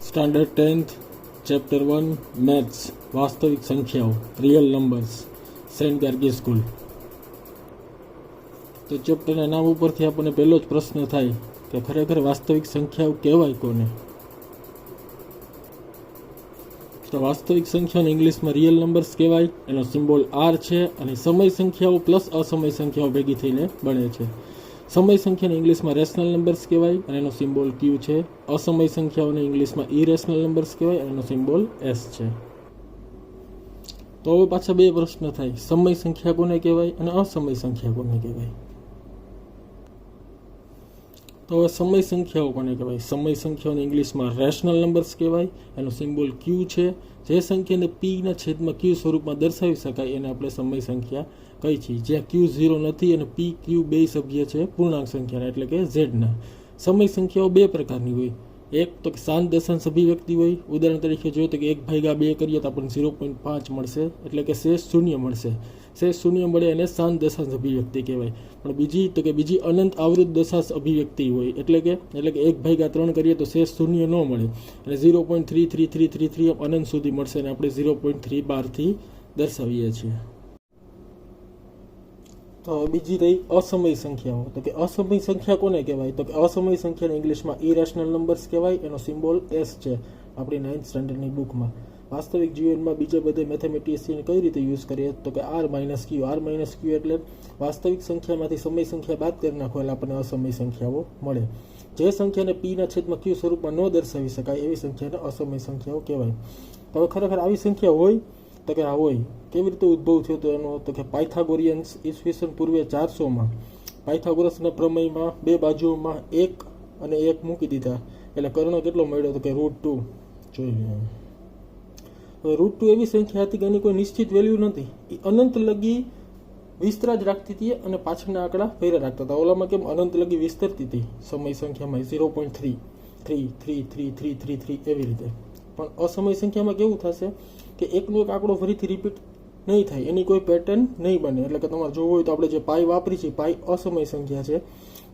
Standard 10th chapter 1 maths વાસ્તવિક સંખ્યાઓ real numbers saint Gargi school. તો ચેપ્ટરના નામ ઉપરથી આપણને પહેલો જ પ્રશ્ન થાય કે ખરેખર વાસ્તવિક સંખ્યાઓ કહેવાય કોને? તો વાસ્તવિક સંખ્યાઓને ઇંગ્લિશમાં રિયલ નંબર્સ કહેવાય. એનો સિમ્બોલ આર છે અને સમય સંખ્યાઓ પ્લસ અસમય સંખ્યાઓ ભેગી થઈને બને છે. સમય સંખ્યાને ઇંગ્લિશમાં રેશનલ નંબર્સ કહેવાય અને એનો સિમ્બોલ ક્યુ છે. અસમય સંખ્યાઓને ઇંગ્લિશમાં ઇરેશનલ નંબર્સ કહેવાય અને એનો સિમ્બોલ એસ છે. તો હવે પાછા બે પ્રશ્ન થાય, સમય સંખ્યા કોને કહેવાય અને અસમય સંખ્યા કોને કહેવાય? તો હવે સમય સંખ્યાઓ કોને કહેવાય? સમય સંખ્યાઓને ઇંગ્લિશમાં રેશનલ નંબર્સ કહેવાય, એનો સિમ્બોલ ક્યુ છે. જે સંખ્યાને પીના છેદમાં ક્યુ સ્વરૂપમાં દર્શાવી શકાય એને આપણે સમય સંખ્યા કહીએ છીએ. જ્યાં ક્યુ 0 નથી અને પી ક્યુ બે સભ્ય છે પૂર્ણાંક સંખ્યાના, એટલે કે ઝેડના. સમય સંખ્યાઓ બે પ્રકારની હોય. એક તો કે શાંત દશાંશ અભિવ્યક્તિ હોય. ઉદાહરણ તરીકે જોઈએ તો કે 1/2 કરીએ તો આપણને 0.5 મળશે, એટલે કે શેષ શૂન્ય મળશે. શેષ શૂન્ય મળે એને શાંત દશાંશ અભિવ્યક્તિ કહેવાય. પણ બીજી અનંત આવૃત દશાંશ અભિવ્યક્તિ હોય, એટલે કે 1/3 કરીએ તો શેષ શૂન્ય ન મળે અને 0.33333 અનંત સુધી મળશે અને આપણે 0.3 થી દર્શાવીએ છીએ. તો બીજી રહી અસમય સંખ્યાઓ. તો કે અસમય સંખ્યા કોને કહેવાય? તો કે અસમય સંખ્યાને ઇંગ્લિશમાં ઇરેશનલ નંબર્સ કહેવાય. એનો સિમ્બોલ એસ છે આપણી 9th સ્ટાન્ડર્ડની બુકમાં. વાસ્તવિક જીવનમાં બીજા બધા મેથેમેટિશિયન કઈ રીતે યુઝ કરીએ? તો કે આર માઇનસ ક્યુ એટલે વાસ્તવિક સંખ્યામાંથી સમય સંખ્યા બાદ કરી નાખો એટલે આપણને અસમય સંખ્યાઓ મળે. જે સંખ્યાને પીના છેદમાં ક્યુ સ્વરૂપમાં ન દર્શાવી શકાય એવી સંખ્યાને અસમય સંખ્યાઓ કહેવાય. તો હવે ખરેખર આવી સંખ્યા હોય? તો કે આ હોય. કેવી રીતે ઉદ્ભવ થયો તો એનો? તો કે પાયથાગોરિયન્સ ઈસવીસન પૂર્વે 400માં પાયથાગોરસના પ્રમેયમાં બે બાજુઓમાં 1 અને 1 મૂકી દીધા એટલે કર્ણ કેટલો મળ્યો? તો કે √2. જોઈ લો. √2 એવી સંખ્યા હતી કે એની કોઈ નિશ્ચિત વેલ્યુ નથી. એ અનંત લગી વિસ્તરા જ રાખતી હતી અને પાછળના આંકડા ફેરા રાખતા હતા. ઓલામાં કેમ અનંત લગી વિસ્તરતી હતી સમય સંખ્યામાં 0.3 3 3 3 3 3 3 એવી રીતે. પણ અસમય સંખ્યામાં કેવું થશે કે એકનો એક આંકડો ફરીથી રિપીટ નહીં થાય, એની કોઈ પેટર્ન નહીં બને. એટલે કે તમારે જોવું હોય તો આપણે જે પાઈ વાપરી છે, પાઈ અસમય સંખ્યા છે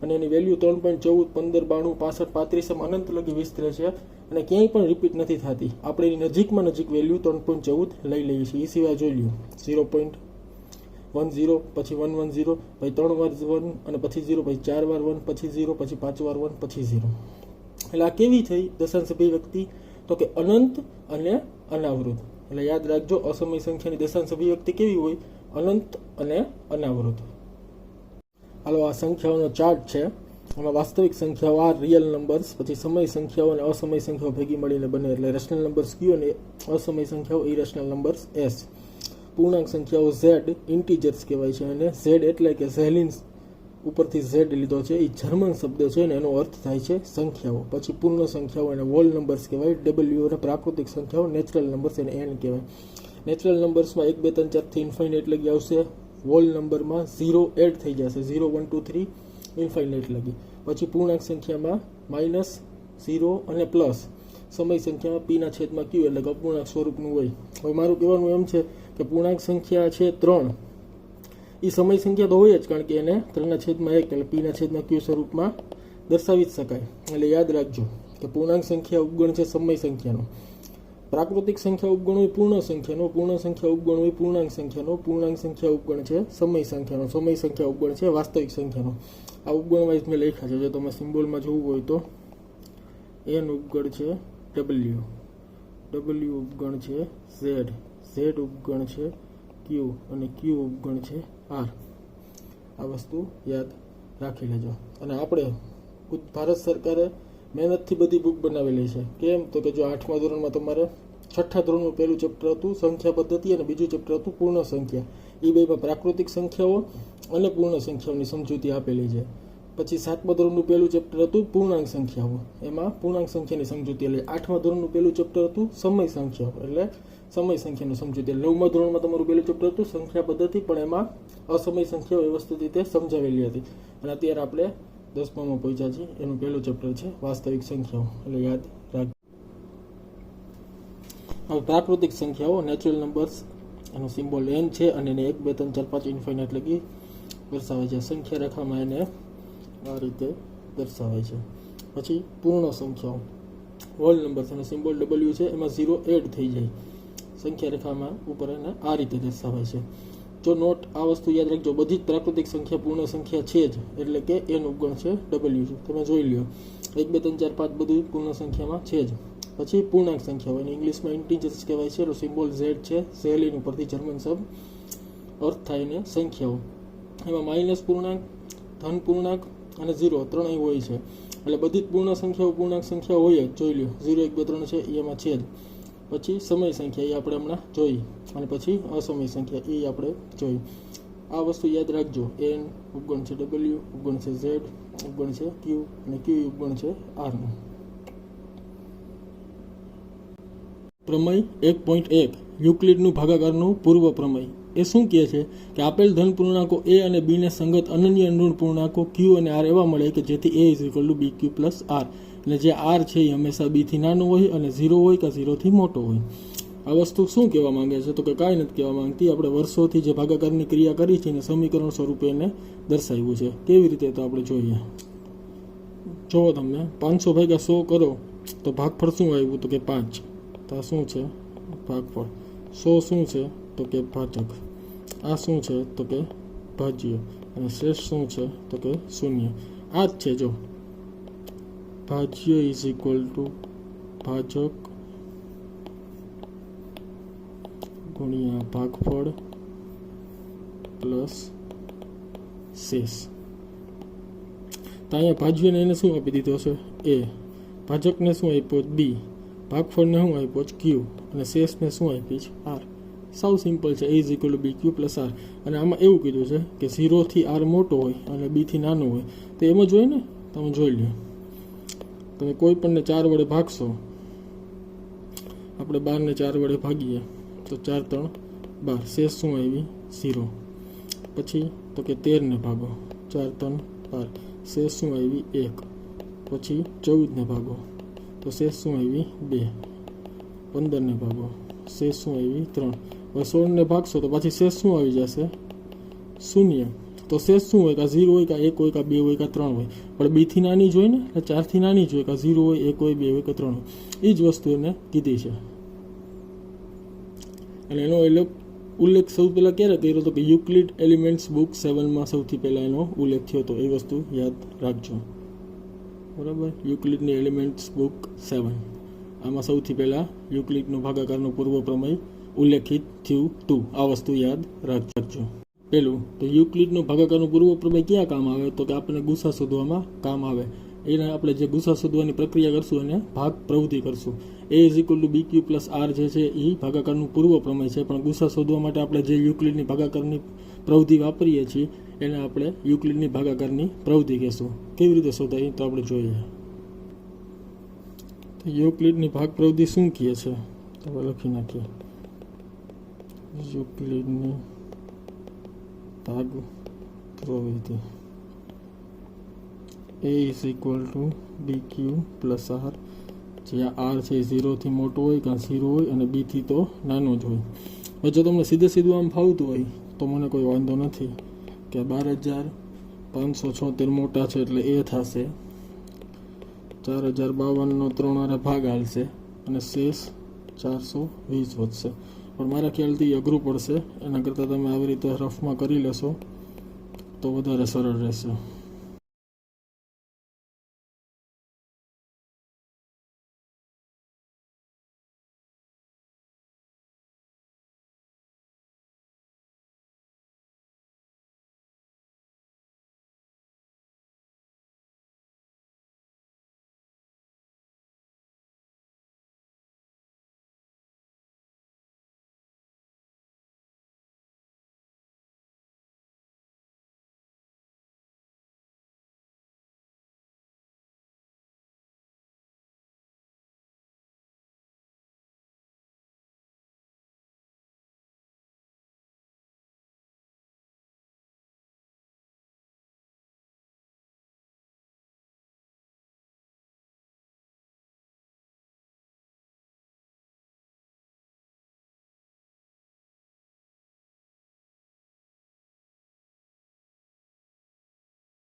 અને એની વેલ્યુ 3.14 15 92 65 35 અનંત લગી વિસ્તરે છે અને ક્યાંય પણ રિપીટ નથી થતી. આપણે એની નજીકમાં નજીક વેલ્યુ 3.14 લઈ લઈએ છીએ. એ સિવાય જોઈ લ્યો 0.10 પછી 110 પછી 3 વાર 1 અને પછી 0 પછી 4 વાર 1 પછી 0 પછી 5 વાર 1 પછી 0. એટલે આ કેવી થઈ દશાંશ અભિવ્યક્તિ? તો કે અનંત અને અનાવૃત. એટલે યાદ રાખજો, અસમય સંખ્યાની દશાંશ અભિવ્યક્તિ કેવી હોય? અનંત અને અનાવૃત. હાલો, આ સંખ્યાઓનો ચાર્ટ છે. આમાં વાસ્તવિક સંખ્યાઓ આર રિયલ નંબર્સ, પછી સમય સંખ્યાઓ અને અસમય સંખ્યાઓ ભેગી મળીને બને એટલે રેશનલ નંબર્સ ક્યુ અને અસમય સંખ્યાઓ ઇરેશનલ નંબર્સ એસ. પૂર્ણાંક સંખ્યાઓ ઝેડ ઇન્ટીજર્સ કહેવાય છે અને ઝેડ એટલે કે ઝેલિન્સ ઉપરથી ઝેડ લીધો છે, એ જર્મન શબ્દ છે અને એનો અર્થ થાય છે સંખ્યાઓ. પછી પૂર્ણ સંખ્યાઓ એને વોલ નંબર્સ કહેવાય. ડબલ્યુ અને પ્રાકૃતિક સંખ્યાઓ નેચરલ નંબર્સ એને એન કહેવાય. નેચરલ નંબર્સમાં 1 2 3 4 થી ઇન્ફાઇનાઇટ લગી આવશે. વોલ નંબરમાં 0 એડ થઈ જશે, 0 1 2 3 ઇન્ફાઇનાઇટ લગી. પછી પૂર્ણાંક સંખ્યામાં માઇનસ 0 અને પ્લસ. સમય સંખ્યામાં પીના છેદમાં ક્યુ એટલે અપૂર્ણાંક સ્વરૂપનું હોય. હવે મારું કહેવાનું એમ છે કે પૂર્ણાંક સંખ્યા છે 3, એ સમય સંખ્યા તો હોય જ, કારણ કે એને 3/1 એટલે પીના છેદમાં ક્યુ સ્વરૂપમાં દર્શાવી જ શકાય. એટલે યાદ રાખજો કે પૂર્ણાંક સંખ્યા ઉપગણ છે સમય સંખ્યાનો, પ્રાકૃતિક સંખ્યા ઉપગણ હોય પૂર્ણ સંખ્યાનો, પૂર્ણ સંખ્યા ઉપગણ હોય પૂર્ણાંક સંખ્યાનો, પૂર્ણાંક સંખ્યા ઉપગણ છે સમય સંખ્યાનો, સમય સંખ્યા ઉપગણ છે વાસ્તવિક સંખ્યાનો. આ ઉપગણ વાઇઝ મેં લખ્યા છે. જો તમે સિમ્બોલમાં જોવું હોય તો એન ઉપગણ છે ડબલ્યુ, ડબલ્યુ ઉપગણ છે ઝેડ, ઝેડ ઉપગણ છે ક્યુ અને ક્યુ ઉપગણ છે આર. આ વસ્તુ યાદ રાખી લેજો. અને આપણે ભારત સરકારે મહેનતથી બધી બુક બનાવેલી છે. કેમ? તો કે જો 8મા ધોરણમાં તમારે 6ઠ્ઠા ધોરણનું પહેલું ચેપ્ટર હતું સંખ્યા પદ્ધતિ અને બીજું ચેપ્ટર હતું પૂર્ણ સંખ્યા. એ બેમાં પ્રાકૃતિક સંખ્યાઓ અને પૂર્ણ સંખ્યાઓની સમજૂતી આપેલી છે. પછી 7મા ધોરણનું પહેલું ચેપ્ટર હતું પૂર્ણાંક સંખ્યાઓ, એમાં પૂર્ણાંક સંખ્યાની સમજૂતી. એટલે 8મા ધોરણનું પહેલું ચેપ્ટર હતું સમય સંખ્યાઓ, એટલે સમય સંખ્યાનું સમજૂતી. 9મા ધોરણમાં તમારું પહેલું ચેપ્ટર હતું સંખ્યા પદ્ધતિ, પણ એમાં અસમય સંખ્યાઓ વ્યવસ્થિત રીતે સમજાવેલી હતી. અને અત્યારે આપણે 10મામાં પહોંચ્યા છીએ. એનું પહેલું ચેપ્ટર છે વાસ્તવિક સંખ્યાઓ, એટલે યાદ રાખજો. હવે પ્રાકૃતિક સંખ્યાઓ નેચરલ નંબર્સ, એનો સિમ્બોલ એન છે અને એને 1 2 3 4 5 ઇન્ફાઇનાઇટ લગી દર્શાવે છે. સંખ્યા રેખામાં એને આ રીતે દર્શાવે છે. પછી પૂર્ણ સંખ્યાઓ, હોલ નંબર છે અને સિમ્બોલ ડબલ્યુ છે, એમાં 0 એડ થઈ જાય સંખ્યા રેખામાં ઉપર, અને આ રીતે દર્શાવાય છે. જો નોટ આ વસ્તુ યાદ રાખજો, બધી જ પ્રાકૃતિક સંખ્યા પૂર્ણ સંખ્યા છે જ, એટલે કે એનું ઉપગણ છે ડબલ્યુ છે. તમે જોઈ લ્યો 1 2 3 4 5 બધું પૂર્ણ સંખ્યામાં છે જ. પછી પૂર્ણાંક સંખ્યા હોય, ઇંગ્લિશમાં ઇન્ટીજર્સ કહેવાય છે. સિમ્બોલ ઝેડ છે, ઝેલિન ઉપરથી જર્મન શબ્દ અર્થ થાય ને સંખ્યાઓ. એમાં માઇનસ પૂર્ણાંક, ધન પૂર્ણાંક અને 0 ત્રણેય હોય છે. એટલે બધી જ પૂર્ણ સંખ્યાઓ પૂર્ણાંક સંખ્યા હોય જ. જોઈ લો 0 1 2 3 છે એમાં છે જ. પછી સમય સંખ્યા એ આપણે હમણાં જોઈ, અને પછી અસમય સંખ્યા એ આપણે જોઈ. આ વસ્તુ યાદ રાખજો. એન ઉપગણ છે ડબલ્યુ, ઉપગણ છે ઝેડ, ઉપગણ છે ક્યુ, અને ક્યુ ઉપગણ છે આરનું. પ્રમેય 1.1 યુક્લિડનું ભાગાકારનું પૂર્વ પ્રમેય. એ શું કહે છે કે આપેલ ધન પૂર્ણાંકો એ અને બી ને સંગત અનન્ય ઋણ પૂર્ણાંકો ક્યુ અને આર એવા મળે કે જેથી A is equal to B Q plus R. એટલે જે આર છે એ હંમેશા બીથી નાનો હોય અને 0 હોય કે 0થી મોટો હોય. આ વસ્તુ શું કહેવા માંગે છે? તો કે કાંઈ નથી કહેવા માંગતી. આપણે વર્ષોથી જે ભાગાકારની ક્રિયા કરી છે એને સમીકરણ સ્વરૂપે એને દર્શાવ્યું છે. કેવી રીતે? તો આપણે જોઈએ. જુઓ તમને 500 ભાગ્યા 100 કરો તો ભાગફળ શું આવ્યું? તો કે 5. તો આ શું છે? ભાગફળ. 100 શું છે? તો કે ભાજક. આ શું છે? તો કે ભાજ્ય. અને શેષ શું છે? તો કે શૂન્ય. આ જ છે. જો ભાજ્ય ઇઝ ઇક્વલ ટુ ભાજક ગુણ્યા ભાગફળ પ્લસ શેષ. તો અહીંયા ભાજ્યને એને શું આપી દીધો છે? એ. ભાજકને શું આપ્યો? બી. ભાગફળને શું આપ્યો? ક્યુ. અને શેષને શું આપી છે? આર. સાવ સિમ્પલ છે. A is equal to B Q plus R. અને આમાં એવું કીધું છે કે 0થી આર મોટો હોય અને બીથી નાનો હોય. તો એમ જ હોય ને? તમે જોઈ લો. તમે કોઈ પણને 4 વડે ભાગશો, આપણે 12 ને 4 વડે ભાગીએ તો 4 3 12. શેષ શું આવી? 0. પછી તો કે 13 ને ભાગો, 4 3 12. શેષ શું આવી? 1. પછી 14 ને ભાગો તો શેષ શું આવી? 2. 15 ને ભાગો, શેષ શું આવી? 3. હવે 16 ને ભાગશો તો પછી શેષ શું આવી જશે? 0. તો શેષ શું હોય? કાં 0 હોય, કાં 1 હોય, કાં 2 હોય, કાં 3 હોય. પણ બીથી નાની જ હોય ને, એટલે 4થી નાની જ હોય. કાં 0 હોય, 1 હોય, 2 હોય, કાં 3 હોય. એ જ વસ્તુ એને કીધી છે. અને એનો ઉલ્લેખ સૌથી પહેલાં ક્યારે કર્યો હતો? કે યુક્લિડ એલિમેન્ટ્સ બુક 7માં સૌથી પહેલાં એનો ઉલ્લેખ થયો હતો. એ વસ્તુ યાદ રાખજો. બરાબર? યુક્લિડની એલિમેન્ટ્સ બુક 7, આમાં સૌથી પહેલાં યુક્લિડનો ભાગાકારનો પૂર્વ પ્રમેય ઉલ્લેખિત થયું હતું. આ વસ્તુ યાદ રાખજો. પહેલું તો યુક્લિડનો ભાગાકારનો પૂર્વ પ્રમેય ક્યાં કામ આવે? તો કે આપણને ગુસા શોધવામાં કામ આવે. એને આપણે જે ગુસા શોધવાની પ્રક્રિયા કરશું એને ભાગ પ્રવૃત્તિ કરશું. A is equal to B Q plus R જે છે એ ભાગાકારનું પૂર્વ પ્રમેય છે. પણ ગુસા શોધવા માટે આપણે જે યુક્લિડની ભાગાકારની પ્રવૃત્તિ વાપરીએ છીએ એને આપણે યુક્લિડની ભાગાકારની પ્રવૃત્તિ કહેશું. કેવી રીતે શોધાય? તો આપણે જોઈએ. તો યુક્લિડની ભાગ પ્રવૃત્તિ શું કહે છે? તો લખી નાખીએ. યુક્લિડની ભાગ પ્રવૃત્તિ A is equal to B Q plus R. જ્યાં આર છે 0થી મોટો હોય, કાં 0 હોય, અને બીથી તો નાનો જ હોય. હવે જો તમને સીધું આમ ફાવતું હોય તો મને કોઈ વાંધો નથી કે 12,576 મોટા છે એટલે એ થશે 4,052નો 3 હારે ભાગ હાલશે અને શેષ 420 વધશે. પણ મારા ખ્યાલથી અઘરું પડશે. એના કરતાં તમે આવી રીતે રફમાં કરી લેશો તો વધારે સરળ રહેશે.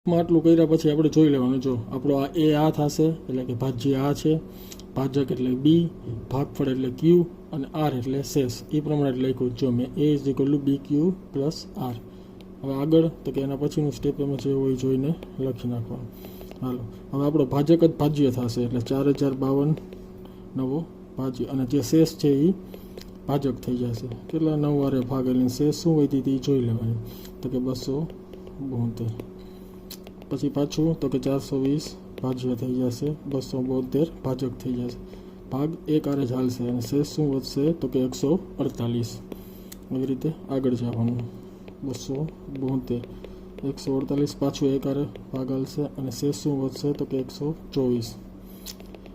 આટલું કર્યા પછી આપણે જોઈ લેવાનું. જો આપણો આ એ આ થશે એટલે કે ભાજ્ય આ છે, ભાજક એટલે બી, ભાગફળ એટલે ક્યુ અને આર એટલે શેષ. એ પ્રમાણે લખ્યું. જો મેં A is equal to B Q plus R. હવે આગળ તો કે એના પછીનું સ્ટેપ એમાં જે હોય જોઈને લખી નાખવાનું. હાલો, હવે આપણો ભાજક જ ભાજ્ય થશે એટલે 4052 નવો ભાજ્ય અને જે શેષ છે એ ભાજક થઈ જશે. કેટલા 9 વારે ભાગેલી શેષ શું હોય તે જોઈ લેવાની. તો કે 272. પછી પાછું તો કે 420 ભાજ્ય થઈ જશે, 272 ભાજક થઈ જશે. ભાગ એક આરે ચાલશે અને શેષ શું વધશે તો કે 148. એવી રીતે આગળ જવાનું. 272 148 પાછું એક આરે ભાગ હાલશે અને શેષ શું વધશે તો કે 124.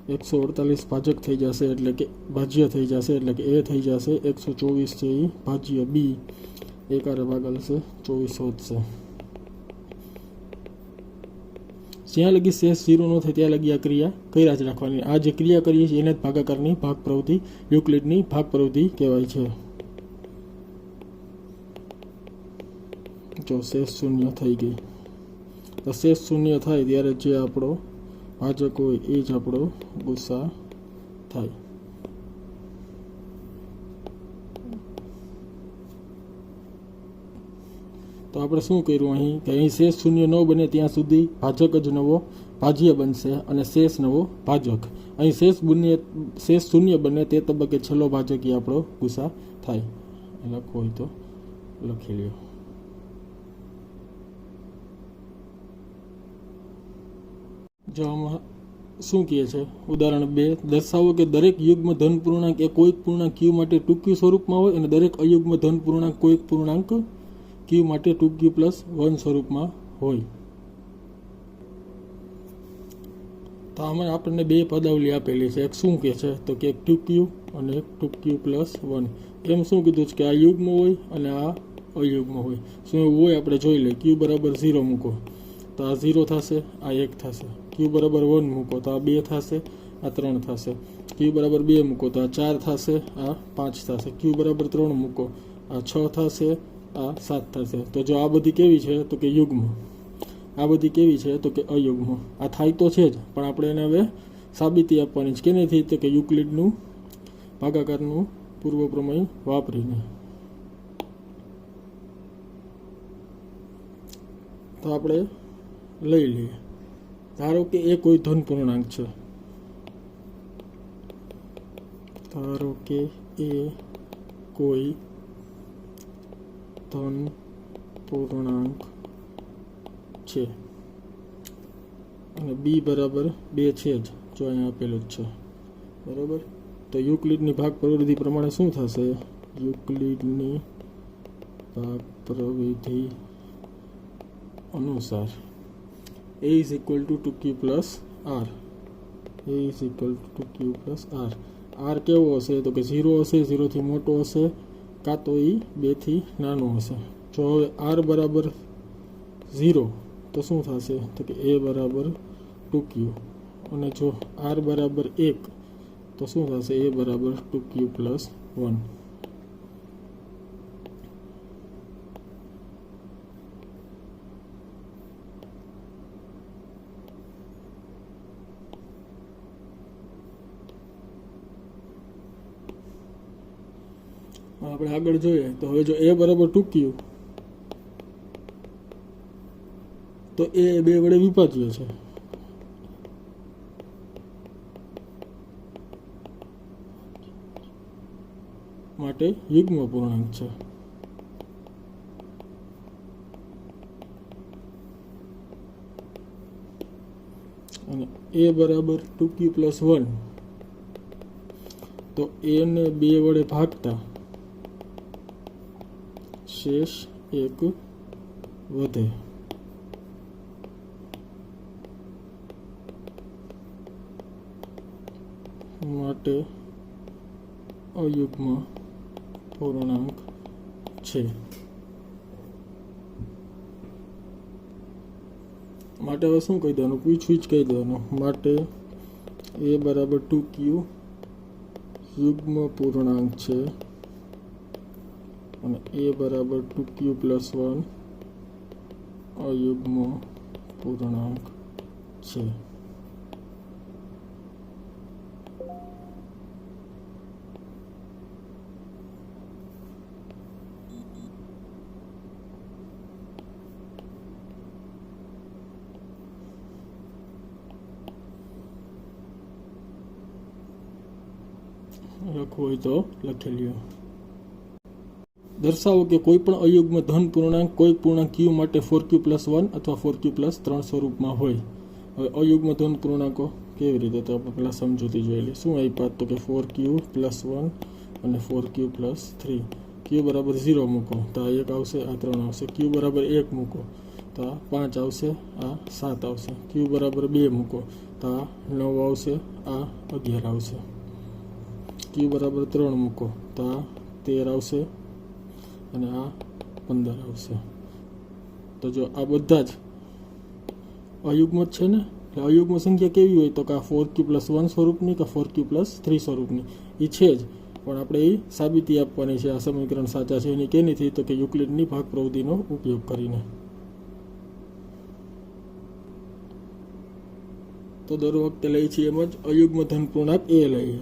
148 ભાજક થઈ જશે એટલે કે ભાજ્ય થઈ જશે એટલે કે એ થઈ જશે. 124 છે એ ભાજ્ય બી, એક આરે ભાગ હાલશે 24 વધશે. જ્યાં લગી શેષ 0 ન થાય ત્યાં લગી આ ક્રિયા કર્યા જ રાખવાની. આ જે ક્રિયા કરીએ છીએ એને જ ભાગાકારની ભાગ પ્રવૃત્તિ, યુક્લિડની ભાગ પ્રવૃત્તિ કહેવાય છે. જો શેષ શૂન્ય થઈ ગઈ તો શેષ શૂન્ય થાય ત્યારે જે આપણો ભાજક હોય એ જ આપણો ગુસા થાય. તો આપણે શું કર્યું અહીં કે અહીં શેષ શૂન્ય ન બને ત્યાં સુધી ભાજક જ નવો ભાજ્ય બનશે અને શેષ નવો ભાજક. અહીં શેષ શૂન્ય બને તે તબક્કે છેલ્લો ભાજક એ આપણો ગુસા થાય. લખવું હોય તો લખી લ્યો. જો આમાં શું કહે છે ઉદાહરણ 2, દર્શાવો કે દરેક યુગ્મ ધન પૂર્ણાંક એ કોઈક પૂર્ણાંક ક્યુ માટે ટૂંક્યું સ્વરૂપમાં હોય અને દરેક અયુગ્મ ધન પૂર્ણાંક કોઈક પૂર્ણાંક ક્યુ માટે 2q+1 સ્વરૂપમાં હોય. તો આમાં આપણને બે પદાવલી આપેલી છે. એક શું કહે છે તો કે એક 2q અને એક 2q+1. એમ શું કીધું છે કે આ યુગ્મ હોય અને આ અયુગ્મ હોય. શું એવું હોય આપણે જોઈ લઈએ. q બરાબર 0 મૂકો તો આ 0 થશે, આ 1 થશે. q બરાબર 1 મૂકો તો આ 2 થશે, આ 3 થશે. q બરાબર 2 મૂકો તો આ 4 થશે, આ 5 થશે. q બરાબર 3 મૂકો આ 6 થશે, આ 7 થશે. તો જો આ બધી કેવી છે તો કે યુગ્મ, આ બધી કેવી છે તો કે અયુગ્મ. આ થાય તો છે જ પણ આપણે એને હવે સાબિતી આપવાની છે કેનેથી તો કે યુક્લિડનું ભાગાકારનું પૂર્વ પ્રમેય વાપરીને. તો આપણે લઈ લઈએ. ધારો કે એ કોઈ ધન પૂર્ણાંક છે. ધારો કે એ કોઈ ધન પૂર્ણાંક છે અને બી બરાબર 2 છે જ, જો અહીંયા આપેલું જ છે બરાબર. તો યુક્લિડની ભાગ પ્રવૃત્તિ પ્રમાણે શું થશે? યુક્લિડની ભાગ પ્રવૃત્તિ અનુસાર a is equal to 2q+r. a is equal to 2q+r. r કેવો હશે તો કે 0 હશે, 0 થી મોટો હશે, કાં તો એ 2 થી નાનો હશે. જો હવે r બરાબર 0 તો શું થશે તો કે a બરાબર 2q અને જો r બરાબર 1 તો શું થશે a બરાબર 2q+1. આપણે આગળ જોઈએ તો હવે જો a બરાબર 2q તો એ 2 વડે વિભાજ્ય છે. માટે યુગ્મ પૂર્ણાંક છે. અને a બરાબર 2q+1 તો a ને 2 વડે ભાગતા શેષ 1 વધે. માટે અયુગ્મ પૂર્ણાંક છે. માટે હવે શું કહી દેવાનું? પૂછવું જ કહી દેવાનું. માટે a બરાબર 2q યુગ્મ પૂર્ણાંક છે અને a બરાબર 2q+1 અયુગ્મ પૂર્ણાંક છે. લખવું હોય તો લખી લ્યો. દર્શાવો કે કોઈ પણ અયુગ્મ ધન પૂર્ણાંક કોઈ પૂર્ણાંક q માટે 4q + 1 અથવા 4q + 3 સ્વરૂપમાં હોય. હવે અયુગ્મ ધન પૂર્ણાંકો કેવી રીતે, તો આપણે પહેલાં સમજૂતી જોઈ લઈએ. શું આપ્યા તો કે 4q + 1 અને 4q + 3. q બરાબર 0 મૂકો તો આ 1 આવશે, આ 3 આવશે. q બરાબર 1 મૂકો તો આ 5 આવશે, આ 7 આવશે. q બરાબર 2 મૂકો તો આ 9 આવશે, આ 11 આવશે. q બરાબર 3 મૂકો તો આ 13 આવશે અને આ 15 આવશે. તો જો આ બધા જ અયુગ્મ જ છે ને, એટલે અયુગ્મ સંખ્યા કેવી હોય તો કે આ 4q + 1 સ્વરૂપની કે 4q + 3 સ્વરૂપની એ છે જ, પણ આપણે એ સાબિતી આપવાની છે આ સમીકરણ સાચા છે એની કેનીથી તો કે યુક્લિડની ભાગ પ્રવૃત્તિનો ઉપયોગ કરીને. તો દર વખતે લઈએ છીએ એમ જ અયુગ્મ ધન પૂર્ણાંક એ લઈએ.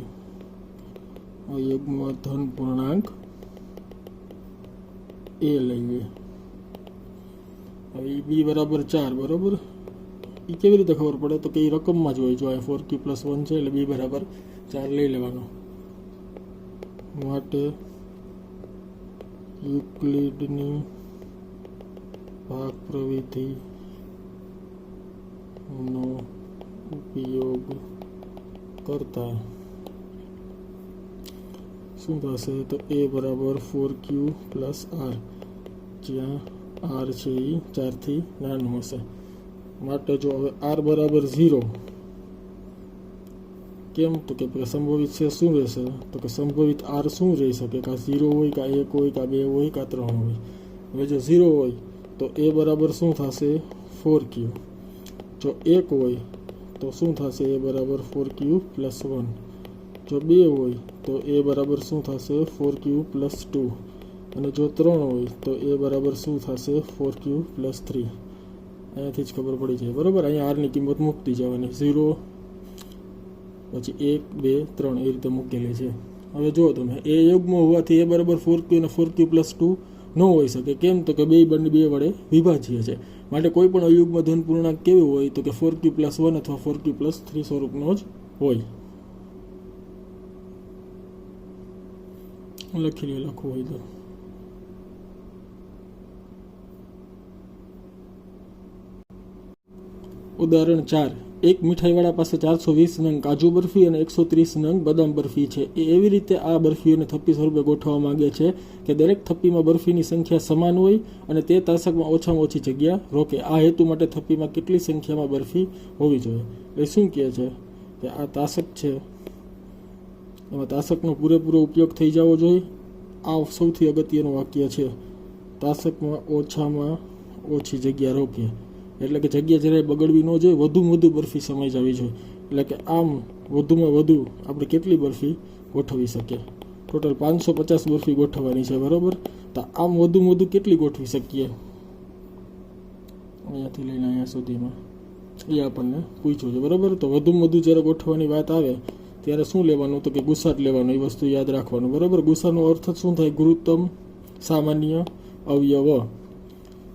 અયુગ્મ ધન પૂર્ણાંક એ લઈએ. હવે બી બરાબર 4 બરાબર, એ કેવી રીતે ખબર પડે તો કે એ રકમમાં જ હોય. જો આ 4q + 1 છે એટલે બી બરાબર 4 લઈ લેવાનો. માટે યુક્લિડની ભાગ પ્રવૃત્તિનો ઉપયોગ કરતા શું થશે તો a બરાબર 4q + r, જ્યાં r છે એ 4 થી નાનું હશે. માટે જો હવે r બરાબર 0, કેમ તો કે સંભવિત છે શું રહેશે તો કે સંભવિત r શું રહી શકે, કાં 0 હોય, કાં 1 હોય, કાં 2 હોય, કાં 3 હોય. હવે જો 0 હોય તો a બરાબર શું થશે 4q. જો 1 હોય તો શું થશે a બરાબર 4q + 1. જો 2 હોય તો a બરાબર શું થશે 4q + 2. અને જો 3 હોય તો a બરાબર શું થશે 4q + 3. અહીંયાથી જ ખબર પડી જાય બરાબર. અહીંયા r ની કિંમત મૂકતી જવાની, 0 પછી 1 2 3 એ રીતે મૂકેલી છે. હવે જુઓ તમે એ યુગ્મ હોવાથી a બરાબર 4q અને 4q + 2 ન હોઈ શકે. કેમ તો કે બે વડે વિભાજ્ય છે. માટે કોઈ પણ અયુગ્મ ધન પૂર્ણાંક કેવું હોય તો કે 4q + 1 અથવા 4q + 3 સ્વરૂપનો જ હોય. લખી લે, લખવું હોય તો. ઉદાહરણ 4. એક મીઠાઈવાળા પાસે 420 નંગ કાજુ બરફી અને 130 નંગ બદામ બરફી છે. એ એવી રીતે આ બરફીઓને થપ્પી સ્વરૂપે ગોઠવવા માંગે છે કે દરેક થપ્પીમાં બરફીની સંખ્યા સમાન હોય અને તે તાસકમાં ઓછામાં ઓછી જગ્યા રોકે. આ હેતુ માટે થપ્પીમાં કેટલી સંખ્યામાં બરફી હોવી જોઈએ. એ શું કહે છે કે આ તાસક છે, એમાં તાસકનો પૂરેપૂરો ઉપયોગ થઈ જવો જોઈએ. આ સૌથી અગત્યનું વાક્ય છે. તાસકમાં ઓછામાં ઓછી જગ્યા રોકે, એટલે કે જગ્યા જરાય બગડવી ન જોઈએ, વધુમાં વધુ બરફી સમાઈ જવી જોઈએ. એટલે કે આમ વધુમાં વધુ આપણે કેટલી બરફી ગોઠવી શકીએ. ટોટલ 550 બરફી ગોઠવવાની છે બરાબર. તો આમ વધુમાં વધુ કેટલી ગોઠવી શકીએ અહીંયાથી લઈને અહીંયા સુધીમાં એ આપણને પૂછ્યું છે બરાબર. તો વધુમાં વધુ જ્યારે ગોઠવવાની વાત આવે ત્યારે શું લેવાનું તો કે ગુસાટ લેવાનું. એ વસ્તુ યાદ રાખવાનું બરાબર. ગુસાનો અર્થ શું થાય, ગુરુત્તમ સામાન્ય અવયવ.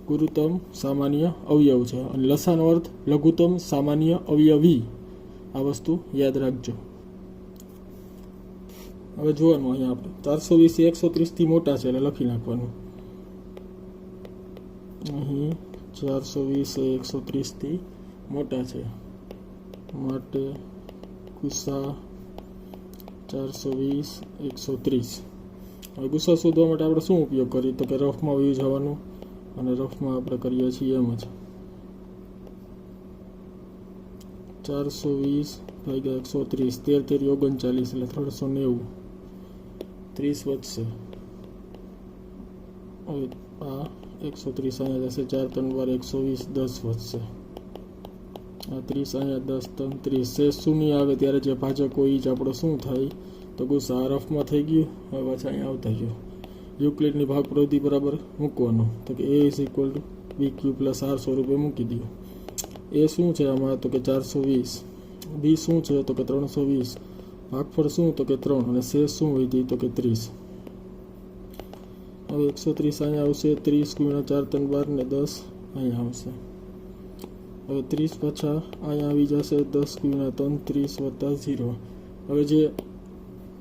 ગુરુત્તમ સામાન્ય અવયવ છે. અને લસાનો અર્થ લઘુત્તમ સામાન્ય અવયવી. આ વસ્તુ યાદ રાખજો. હવે જોવાનું અહીંયા આપણે 420 130 થી મોટા છે એટલે લખી નાખવાનું. અહીં 420 130 થી મોટા છે માટે ગુસા 420 130. હવે ગુસા શોધવા માટે આપણે શું ઉપયોગ કરીએ તો કે રફમાં વયું જવાનું, અને રફમાં આપણે કરીએ છીએ એમ જ 420 ભાગ્યા 130, 13 39 એટલે 390, 30 વધશે. હવે આ 130 અહીંયા જશે, 4 3 12 120, 10 વધશે. આ 30 અહીંયા 10 3 30. શેષ શૂન્ય આવે ત્યારે જે ભાજક હોય એ જ આપણો શું થાય તો ગુસા રફમાં થઈ ગયું. હવે પાછા અહીંયા આવતા ગયું. યુક્લિડની ભાગ પ્રવૃત્તિ બરાબર મૂકવાનું તો કે a = bq + r સ્વરૂપે મૂકી દો. એ શું છે આમાં તો કે 420, બી શું છે તો કે 320, ભાગફળ શું તો કે 3, અને શેષ શું હોય તો કે 30. હવે 130 અહીંયા આવશે, 30 × 4 3 12 ને 10 અહીંયા આવશે. હવે 30 પાછા અહીંયા આવી જશે, 10 × 3 30 + 0. હવે જે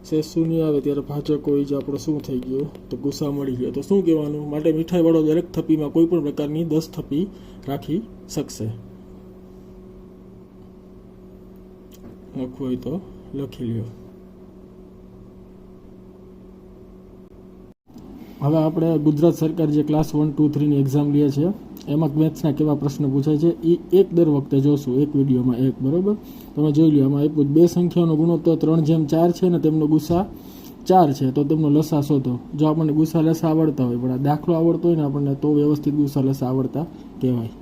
શેષ શૂન્ય આવે ત્યારે ભાજક હોય જે આપણો શું થઈ ગયો તો ગુસા મળી ગયો. તો શું કહેવાનું? માટે મીઠાઈવાળો દરેક થપ્પીમાં કોઈ પણ પ્રકારની 10 થપ્પી રાખી શકશે. લખવું હોય તો લખી લ્યો. હવે આપણે ગુજરાત સરકાર જે ક્લાસ 1, 2, 3ની એક્ઝામ લે છે એમાં મેથ્સના કેવા પ્રશ્ન પૂછાય છે એ એક દર વખતે જોશું, એક વિડીયોમાં એક. બરાબર, તમે જોઈ લો. આમાં આપ્યું બે સંખ્યાનો ગુણોત્તર 3/4 છે અને તેમનો ગુસા 4 છે, તો તેમનો લસા શોધો. જો આપણને ગુસા લસા આવડતા હોય, પણ આ દાખલો આવડતો હોય ને આપણને, તો વ્યવસ્થિત ગુસા લસા આવડતા કહેવાય.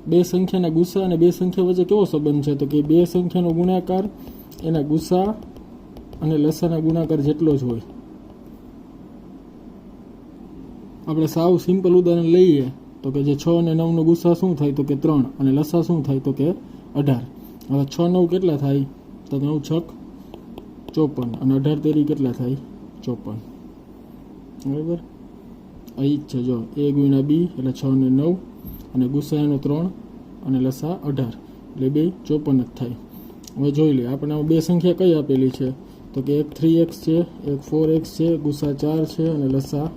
બે સંખ્યાના ગુસા અને બે સંખ્યા વચ્ચે કેવો સંબંધ છે? તો કે બે સંખ્યાનો ગુણાકાર એના ગુસા અને લસાના ગુણાકાર જેટલો જ હોય. આપણે સાવ સિમ્પલ ઉદાહરણ લઈએ તો કે જે 6 અને 9નો ગુસા શું થાય? તો કે 3 અને લસા શું થાય? તો કે 18. હવે 6 9 કેટલા થાય? તો 9 6 54 અને 18 તેરી કેટલા થાય? 54. બરાબર, અહીં જ છે જો, a ગુણ્યા b એટલે 6 અને 9 અને ગુસા એનો 3 અને લસા 18 એટલે બે 54 જ થાય. હવે જોઈ લઈએ આપણે બે સંખ્યા કઈ આપેલી છે? તો કે એક 3x છે, એક 4x છે, ગુસા 4 છે અને લસા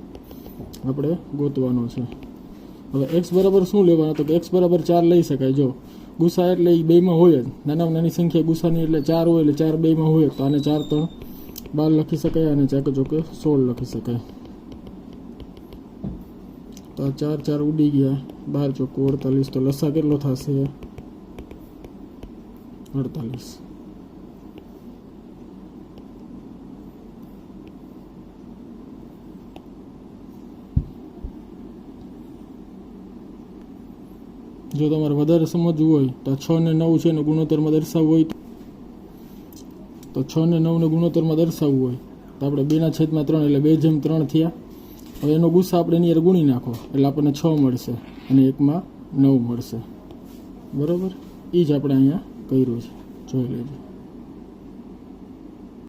આપણે ગોતવાનો છે. હવે x બરાબર શું લેવાનો? તો કે x બરાબર 4 લઈ શકાય. જો ગુસા એટલે એ બેમાં હોય જ, નાનામાં નાની સંખ્યા ગુસાની એટલે 4 હોય, એટલે 4 બેમાં હોય, તો આને 4 3 12 લખી શકાય અને ચાકે ચોકે 16 લખી શકાય. તો આ 4 4 ઉડી ગયા, 12 ચોખ્ખું 48. તો લસા કેટલો થશે? 48. જો તમારે વધારે સમજવું હોય તો 6 ને 9 છે ને ગુણોત્તરમાં દર્શાવવું હોય, તો 6 ને 9 ને ગુણોત્તરમાં દર્શાવવું હોય તો આપણે 2/3 એટલે 2/3 થયા. હવે એનો ગુસા આપણે એની અંદર ગુણી નાખો એટલે આપણને 6 મળશે અને એકમાં 9 મળશે. બરાબર, એ જ આપણે અહીંયા કર્યું છે, જોઈ લેજો.